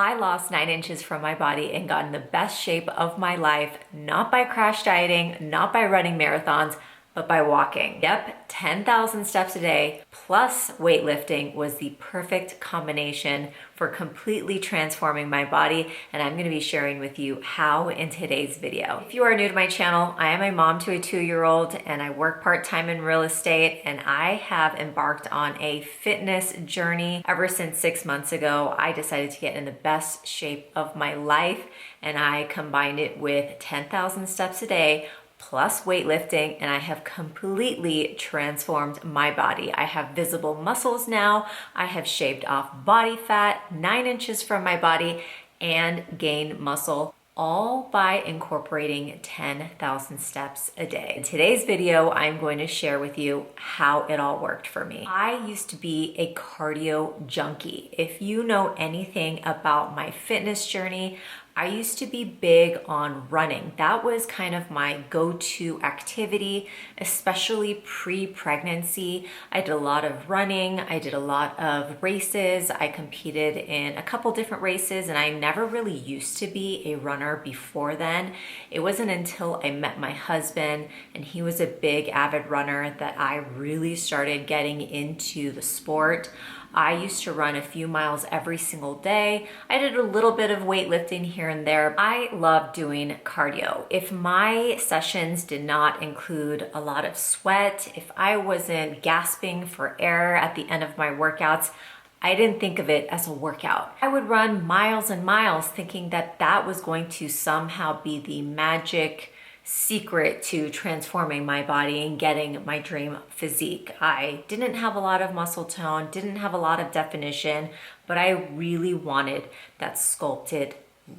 I lost 9 inches from my body and got in the best shape of my life, not by crash dieting, not by running marathons, but by walking. Yep, 10,000 steps a day plus weightlifting was the perfect combination for completely transforming my body, and I'm gonna be sharing with you how in today's video. If you are new to my channel, I am a mom to a 2-year-old and I work part-time in real estate, and I have embarked on a fitness journey. Ever since 6 months ago, I decided to get in the best shape of my life, and I combined it with 10,000 steps a day plus weightlifting, and I have completely transformed my body. I have visible muscles now. I have shaved off body fat, 9 inches from my body, and gained muscle, all by incorporating 10,000 steps a day. In today's video, I'm going to share with you how it all worked for me. I used to be a cardio junkie. If you know anything about my fitness journey, I used to be big on running. That was kind of my go-to activity, especially pre-pregnancy. I did a lot of running. I did a lot of races. I competed in a couple different races, and I never really used to be a runner before then. It wasn't until I met my husband, and he was a big avid runner, that I really started getting into the sport. I used to run a few miles every single day. I did a little bit of weightlifting here and there. I love doing cardio. If my sessions did not include a lot of sweat, if I wasn't gasping for air at the end of my workouts, I didn't think of it as a workout. I would run miles and miles thinking that that was going to somehow be the magic secret to transforming my body and getting my dream physique. I didn't have a lot of muscle tone, didn't have a lot of definition, but I really wanted that sculpted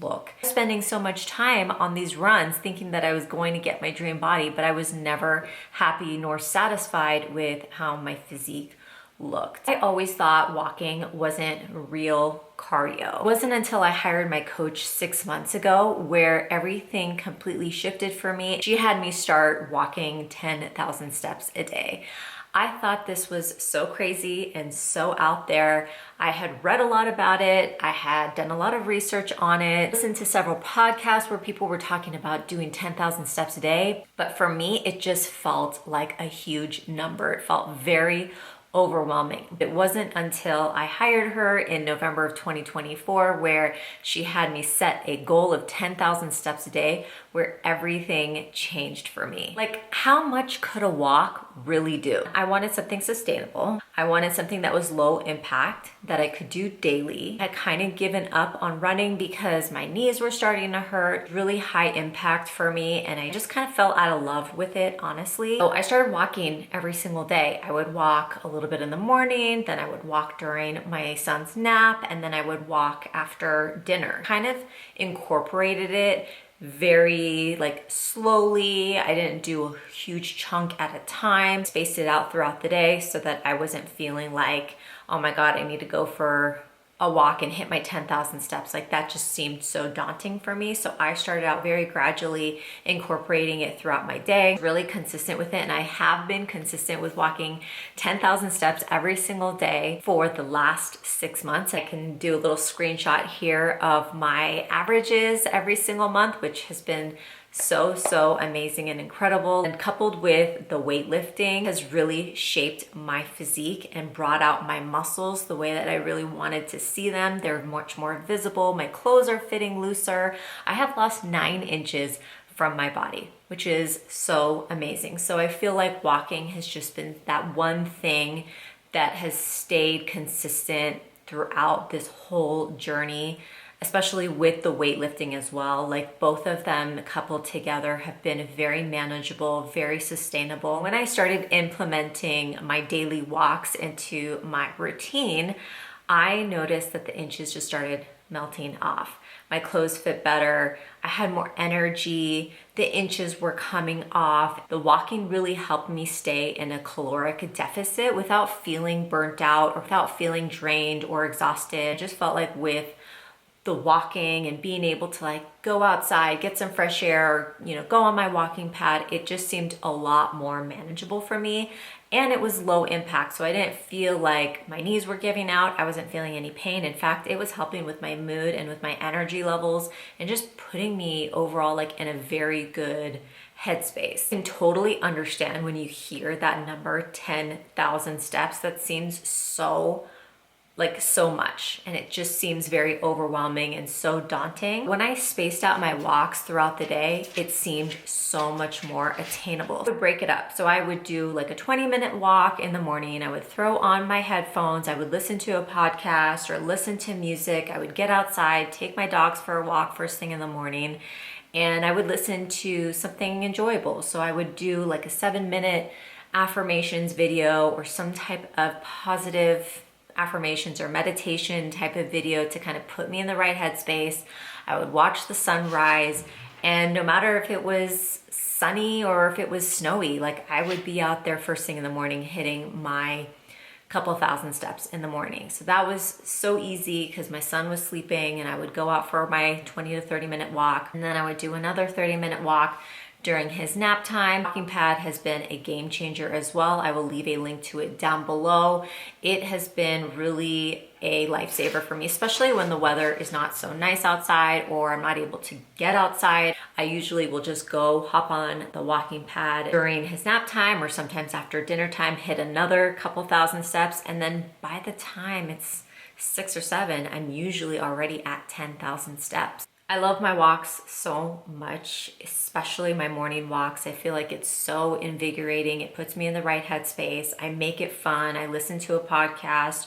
look. Spending so much time on these runs thinking that I was going to get my dream body, but I was never happy nor satisfied with how my physique looked. I always thought walking wasn't real cardio. It wasn't until I hired my coach 6 months ago where everything completely shifted for me. She had me start walking 10,000 steps a day. I thought this was so crazy and so out there. I had read a lot about it. I had done a lot of research on it, listened to several podcasts where people were talking about doing 10,000 steps a day. But for me, it just felt like a huge number. It felt very overwhelming. It wasn't until I hired her in November of 2024 where she had me set a goal of 10,000 steps a day where everything changed for me. Like, how much could a walk really do? I wanted something sustainable. I wanted something that was low impact, that I could do daily. I had kind of given up on running because my knees were starting to hurt, really high impact for me, and I just kind of fell out of love with it, honestly. So I started walking every single day. I would walk a little bit in the morning, then I would walk during my son's nap, and then I would walk after dinner. Kind of incorporated it very slowly. I didn't do a huge chunk at a time, spaced it out throughout the day so that I wasn't feeling like, oh my God, I need to go for a walk and hit my 10,000 steps. Like, that just seemed so daunting for me. So I started out very gradually incorporating it throughout my day, really consistent with it. And I have been consistent with walking 10,000 steps every single day for the last 6 months. I can do a little screenshot here of my averages every single month, which has been so amazing and incredible. And coupled with the weightlifting has really shaped my physique and brought out my muscles the way that I really wanted to see them. They're much more visible. My clothes are fitting looser. I have lost 9 inches from my body, which is so amazing. So I feel like walking has just been that one thing that has stayed consistent throughout this whole journey, especially with the weightlifting as well. Like, both of them coupled together have been very manageable, very sustainable. When I started implementing my daily walks into my routine, I noticed that the inches just started melting off. My clothes fit better. I had more energy. The inches were coming off. The walking really helped me stay in a caloric deficit without feeling burnt out or without feeling drained or exhausted. I just felt like with the walking and being able to go outside, get some fresh air, go on my walking pad, it just seemed a lot more manageable for me. and it was low impact. So I didn't feel like my knees were giving out. I wasn't feeling any pain. In fact, it was helping with my mood and with my energy levels and just putting me overall like in a very good headspace. I can totally understand when you hear that number, 10,000 steps. That seems so much, and it just seems very overwhelming and so daunting. When I spaced out my walks throughout the day, it seemed so much more attainable. I would break it up. So I would do like a 20-minute walk in the morning. I would throw on my headphones. I would listen to a podcast or listen to music. I would get outside, take my dogs for a walk first thing in the morning, and I would listen to something enjoyable. So I would do like a 7-minute affirmations video or some type of positive affirmations or meditation type of video to kind of put me in the right headspace. I would watch the sunrise, and no matter if it was sunny or if it was snowy, like I would be out there first thing in the morning hitting my couple thousand steps in the morning. So that was so easy because my son was sleeping, and I would go out for my 20 to 30 minute walk, and then I would do another 30-minute walk during his nap time. Walking pad has been a game changer as well. I will leave a link to it down below. It has been really a lifesaver for me, especially when the weather is not so nice outside or I'm not able to get outside. I usually will just go hop on the walking pad during his nap time, or sometimes after dinner time, hit another couple thousand steps. And then by the time it's 6 or 7, I'm usually already at 10,000 steps. I love my walks so much, especially my morning walks. I feel like it's so invigorating. It puts me in the right headspace. I make it fun. I listen to a podcast,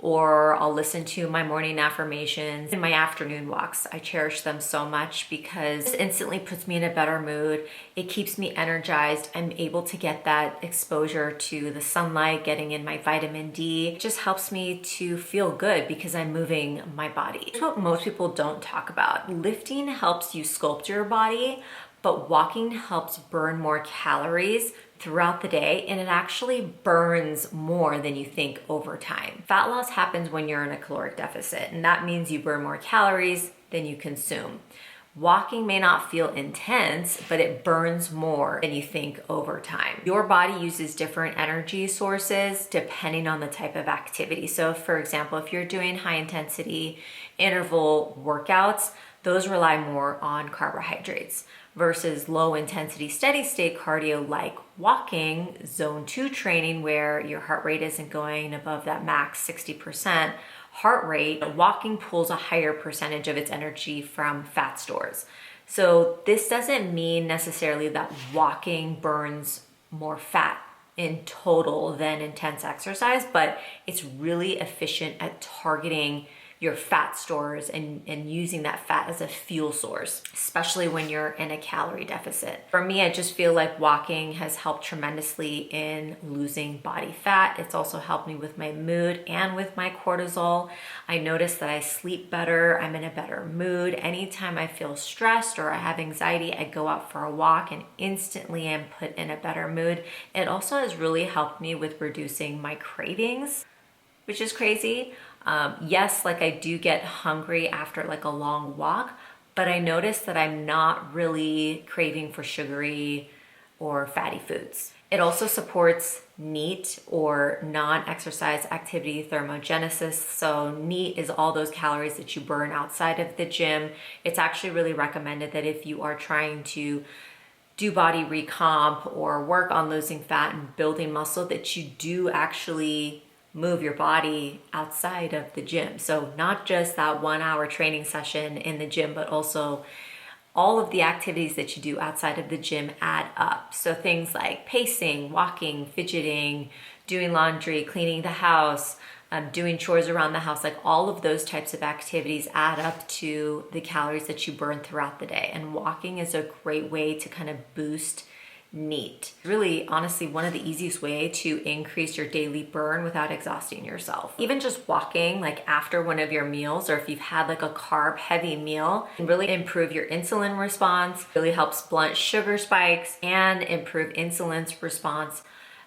or I'll listen to my morning affirmations. In my afternoon walks, I cherish them so much because it instantly puts me in a better mood. It keeps me energized. I'm able to get that exposure to the sunlight, getting in my vitamin D. It just helps me to feel good because I'm moving my body. It's what most people don't talk about. Lifting helps you sculpt your body, but walking helps burn more calories throughout the day, and it actually burns more than you think over time. Fat loss happens when you're in a caloric deficit, and that means you burn more calories than you consume. Walking may not feel intense, but it burns more than you think over time. Your body uses different energy sources depending on the type of activity. So for example, if you're doing high intensity interval workouts, those rely more on carbohydrates, versus low intensity steady state cardio like walking, zone 2 training, where your heart rate isn't going above that max 60% heart rate. Walking pulls a higher percentage of its energy from fat stores. So this doesn't mean necessarily that walking burns more fat in total than intense exercise, but it's really efficient at targeting your fat stores and using that fat as a fuel source, especially when you're in a calorie deficit. For me, I just feel like walking has helped tremendously in losing body fat. It's also helped me with my mood and with my cortisol. I notice that I sleep better, I'm in a better mood. Anytime I feel stressed or I have anxiety, I go out for a walk and instantly am put in a better mood. It also has really helped me with reducing my cravings, which is crazy. Yes, like I do get hungry after like a long walk, but I notice that I'm not really craving for sugary or fatty foods. It also supports NEAT, or non-exercise activity thermogenesis. So NEAT is all those calories that you burn outside of the gym. It's actually really recommended that if you are trying to do body recomp or work on losing fat and building muscle, that you do actually move your body outside of the gym. So not just that 1 hour training session in the gym, but also all of the activities that you do outside of the gym add up. So things like pacing, walking, fidgeting, doing laundry, cleaning the house, doing chores around the house, like all of those types of activities add up to the calories that you burn throughout the day. And walking is a great way to kind of boost NEAT. Really, honestly, one of the easiest way to increase your daily burn without exhausting yourself. Even just walking like after one of your meals, or if you've had like a carb heavy meal, can really improve your insulin response, really helps blunt sugar spikes and improve insulin's response,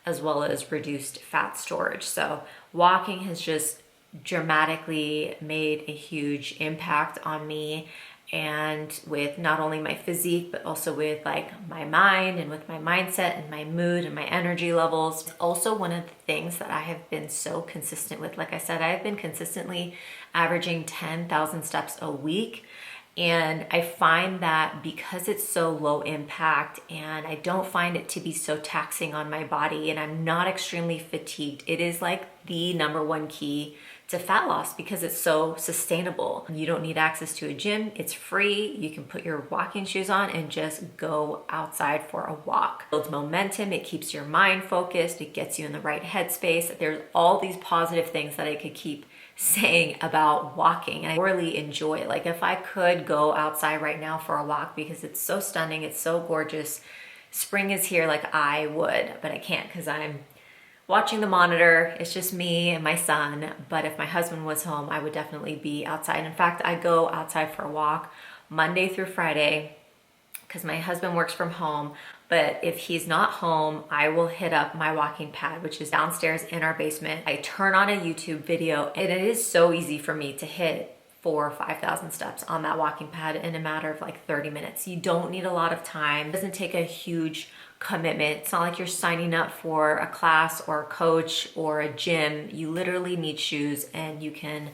as well as reduced fat storage. So walking has just dramatically made a huge impact on me, and with not only my physique, but also with like my mind and with my mindset and my mood and my energy levels. It's also one of the things that I have been so consistent with. Like I said, I've been consistently averaging 10,000 steps a week. And I find that because it's so low impact and I don't find it to be so taxing on my body, and I'm not extremely fatigued, it is like the number one key to fat loss because it's so sustainable. You don't need access to a gym. It's free. You can put your walking shoes on and just go outside for a walk. It builds momentum. It keeps your mind focused. It gets you in the right headspace. There's all these positive things that I could keep saying about walking. I really enjoy it. Like if I could go outside right now for a walk because it's so stunning, it's so gorgeous, spring is here, like I would, but I can't because I'm watching the monitor. It's just me and my son. But if my husband was home, I would definitely be outside. In fact, I go outside for a walk Monday through Friday because my husband works from home. But if he's not home, I will hit up my walking pad, which is downstairs in our basement. I turn on a YouTube video, and it is so easy for me to hit 4,000 or 5,000 steps on that walking pad in a matter of like 30 minutes. You don't need a lot of time. It doesn't take a huge commitment. It's not like you're signing up for a class or a coach or a gym. You literally need shoes and you can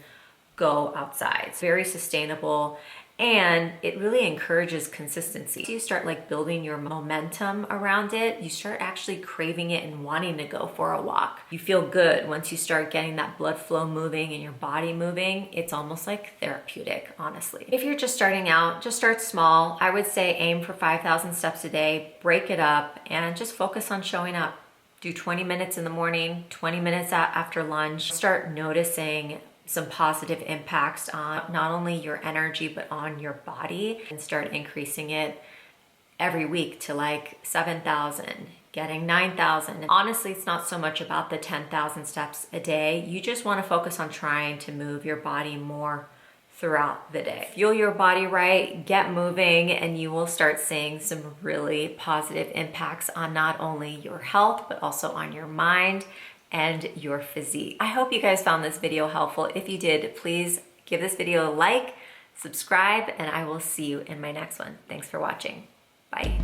go outside. It's very sustainable and it really encourages consistency. So you start like building your momentum around it. You start actually craving it and wanting to go for a walk. You feel good once you start getting that blood flow moving and your body moving. It's almost like therapeutic, honestly. If you're just starting out, just start small. I would say aim for 5,000 steps a day, break it up, and just focus on showing up. Do 20 minutes in the morning, 20 minutes after lunch. Start noticing some positive impacts on not only your energy, but on your body, and start increasing it every week to like 7,000, getting 9,000. Honestly, it's not so much about the 10,000 steps a day. You just want to focus on trying to move your body more throughout the day. Fuel your body right, get moving, and you will start seeing some really positive impacts on not only your health, but also on your mind and your physique. I hope you guys found this video helpful. If you did, please give this video a like, subscribe, and I will see you in my next one. Thanks for watching. Bye.